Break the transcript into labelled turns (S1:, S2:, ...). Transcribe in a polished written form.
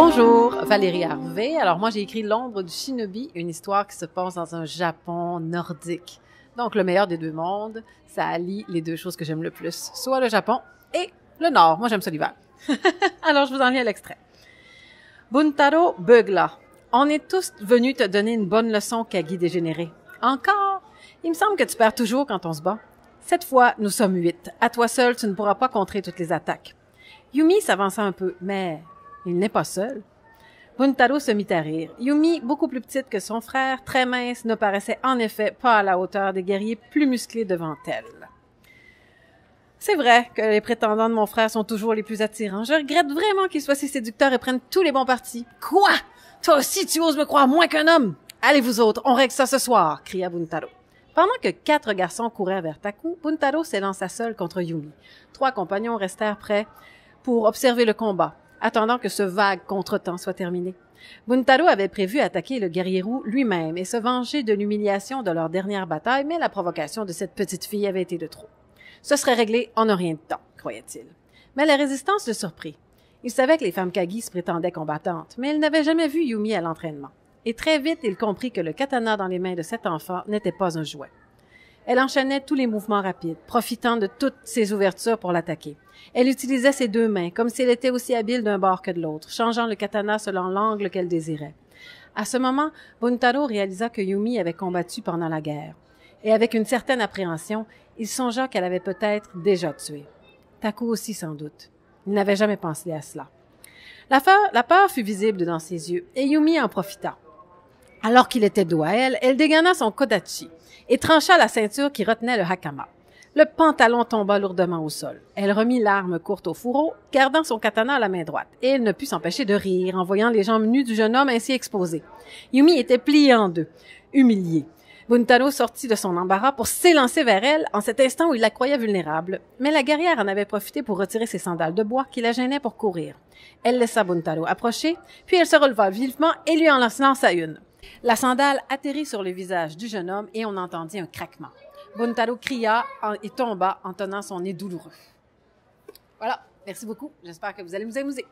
S1: Bonjour, Valérie Harvey. Alors moi, j'ai écrit L'ombre du shinobi, une histoire qui se passe dans un Japon nordique. Donc le meilleur des deux mondes, ça allie les deux choses que j'aime le plus, soit le Japon et le Nord. Moi, j'aime ça l'hiver. Alors je vous en lis à l'extrait. Buntaro beugla. On est tous venus te donner une bonne leçon, Kagi dégénéré. Encore? Il me semble que tu perds toujours quand on se bat. Cette fois, nous sommes 8. À toi seul, tu ne pourras pas contrer toutes les attaques. Yumi s'avança un peu, mais il n'est pas seul. Buntaro se mit à rire. Yumi, beaucoup plus petite que son frère, très mince, ne paraissait en effet pas à la hauteur des guerriers plus musclés devant elle. C'est vrai que les prétendants de mon frère sont toujours les plus attirants. Je regrette vraiment qu'ils soient si séducteurs et prennent tous les bons partis. Quoi? Toi aussi, tu oses me croire moins qu'un homme? Allez vous autres, on règle ça ce soir, cria Buntaro. Pendant que 4 garçons couraient vers Taku, Buntaro s'élança seul contre Yumi. 3 compagnons restèrent prêts pour observer le combat, attendant que ce vague contretemps soit terminé. Buntaro avait prévu attaquer le guerrier roux lui-même et se venger de l'humiliation de leur dernière bataille, mais la provocation de cette petite fille avait été de trop. Ce serait réglé en un rien de temps, croyait-il. Mais la résistance le surprit. Il savait que les femmes Kagi se prétendaient combattantes, mais il n'avait jamais vu Yumi à l'entraînement. Et très vite, il comprit que le katana dans les mains de cet enfant n'était pas un jouet. Elle enchaînait tous les mouvements rapides, profitant de toutes ses ouvertures pour l'attaquer. Elle utilisait ses 2 mains, comme si elle était aussi habile d'un bord que de l'autre, changeant le katana selon l'angle qu'elle désirait. À ce moment, Buntaro réalisa que Yumi avait combattu pendant la guerre. Et avec une certaine appréhension, il songea qu'elle avait peut-être déjà tué. Taku aussi, sans doute. Il n'avait jamais pensé à cela. La peur fut visible dans ses yeux, et Yumi en profita. Alors qu'il était dos à elle, elle dégaina son kodachi et trancha la ceinture qui retenait le hakama. Le pantalon tomba lourdement au sol. Elle remit l'arme courte au fourreau, gardant son katana à la main droite, et elle ne put s'empêcher de rire en voyant les jambes nues du jeune homme ainsi exposées. Yumi était pliée en deux, humiliée. Buntaro sortit de son embarras pour s'élancer vers elle en cet instant où il la croyait vulnérable, mais la guerrière en avait profité pour retirer ses sandales de bois qui la gênaient pour courir. Elle laissa Buntaro approcher, puis elle se releva vivement et lui en lança une. La sandale atterrit sur le visage du jeune homme et on entendit un craquement. Buntaro cria et tomba en tenant son nez douloureux. Voilà, merci beaucoup. J'espère que vous allez vous amuser.